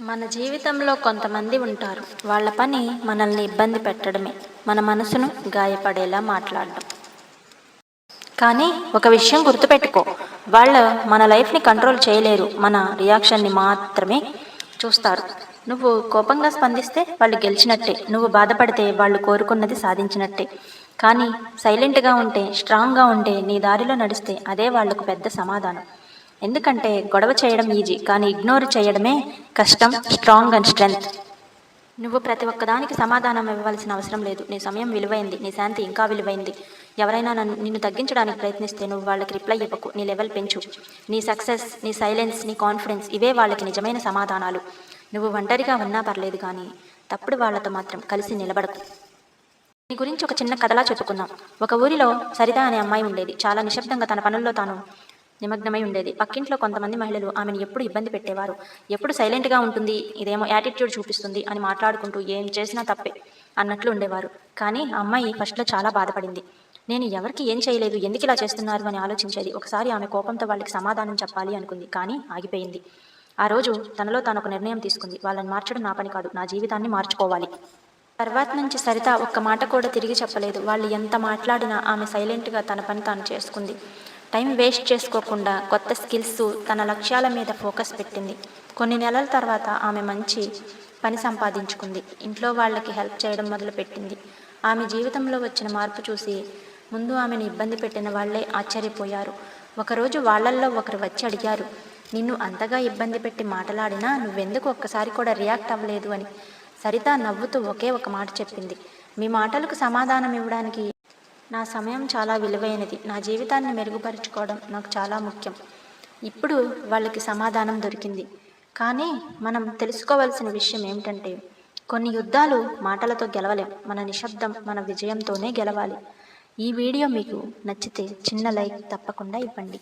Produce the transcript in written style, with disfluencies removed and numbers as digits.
మన జీవితంలో కొంతమంది ఉంటారు. వాళ్ళ పని మనల్ని ఇబ్బంది పెట్టడమే, మన మనసును గాయపడేలా మాట్లాడడం. కానీ ఒక విషయం గుర్తుపెట్టుకో, వాళ్ళు మన లైఫ్ని కంట్రోల్ చేయలేరు, మన రియాక్షన్ని మాత్రమే చూస్తారు. నువ్వు కోపంగా స్పందిస్తే వాళ్ళు గెలిచినట్టే, నువ్వు బాధపడితే వాళ్ళు కోరుకున్నది సాధించినట్టే. కానీ సైలెంట్గా ఉంటే, స్ట్రాంగ్గా ఉంటే, నీ దారిలో నడిస్తే అదే వాళ్లకు పెద్ద సమాధానం. ఎందుకంటే గొడవ చేయడం ఈజీ, కానీ ఇగ్నోర్ చేయడమే కష్టం. Strong and strength. నువ్వు ప్రతి ఒక్కదానికి సమాధానం ఇవ్వవలసిన అవసరం లేదు. నీ సమయం విలువైంది, నీ శాంతి ఇంకా విలువైంది. ఎవరైనా నిన్ను తగ్గించడానికి ప్రయత్నిస్తే నువ్వు వాళ్ళకి రిప్లై ఇవ్వకు, నీ లెవెల్ పెంచు. నీ సక్సెస్, నీ సైలెన్స్, నీ కాన్ఫిడెన్స్, ఇవే వాళ్ళకి నిజమైన సమాధానాలు. నువ్వు ఒంటరిగా ఉన్నా పర్లేదు, కానీ తప్పుడు వాళ్ళతో మాత్రం కలిసి నిలబడకు. నీ గురించి ఒక చిన్న కథలా చెప్పుకుందాం. ఒక ఊరిలో సరిత అనే అమ్మాయి ఉండేది. చాలా నిశ్శబ్దంగా తన పనుల్లో తాను నిమగ్నమై ఉండేది. పక్కింట్లో కొంతమంది మహిళలు ఆమెను ఎప్పుడు ఇబ్బంది పెట్టేవారు. ఎప్పుడు సైలెంట్గా ఉంటుంది, ఇదేమో యాటిట్యూడ్ చూపిస్తుంది అని మాట్లాడుకుంటూ ఏం చేసినా తప్పే అన్నట్లు ఉండేవారు. కానీ ఆ అమ్మాయి ఫస్ట్లో చాలా బాధపడింది. నేను ఎవరికి ఏం చేయలేదు, ఎందుకు ఇలా చేస్తున్నారు అని ఆలోచించేది. ఒకసారి ఆమె కోపంతో వాళ్ళకి సమాధానం చెప్పాలి అనుకుంది, కానీ ఆగిపోయింది. ఆ రోజు తనలో తాను ఒక నిర్ణయం తీసుకుంది. వాళ్ళని మార్చడం నా పని కాదు, నా జీవితాన్ని మార్చుకోవాలి. తర్వాత నుంచి సరిత ఒక్క మాట కూడా తిరిగి చెప్పలేదు. వాళ్ళు ఎంత మాట్లాడినా ఆమె సైలెంట్గా తన పని తాను చేసుకుంది. టైం వేస్ట్ చేసుకోకుండా కొత్త స్కిల్స్, తన లక్ష్యాల మీద ఫోకస్ పెట్టింది. కొన్ని నెలల తర్వాత ఆమె మంచి పని సంపాదించుకుంది. ఇంట్లో వాళ్ళకి హెల్ప్ చేయడం మొదలుపెట్టింది. ఆమె జీవితంలో వచ్చిన మార్పు చూసి ముందు ఆమెను ఇబ్బంది పెట్టిన వాళ్లే ఆశ్చర్యపోయారు. ఒకరోజు వాళ్ళల్లో ఒకరు వచ్చి అడిగారు, నిన్ను అంతగా ఇబ్బంది పెట్టి మాట్లాడినా నువ్వెందుకు ఒక్కసారి కూడా రియాక్ట్ అవ్వలేదు అని. సరిత నవ్వుతూ ఒకే ఒక మాట చెప్పింది, మీ మాటలకు సమాధానం ఇవ్వడానికి నా సమయం చాలా విలువైనది. నా జీవితాన్ని మెరుగుపరుచుకోవడం నాకు చాలా ముఖ్యం. ఇప్పుడు వాళ్ళకి సమాధానం దొరికింది. కానీ మనం తెలుసుకోవాల్సిన విషయం ఏమిటంటే, కొన్ని యుద్ధాలు మాటలతో గెలవలేం. మన నిశ్శబ్దం, మన విజయంతోనే గెలవాలి. ఈ వీడియో మీకు నచ్చితే చిన్న లైక్ తప్పకుండా ఇవ్వండి.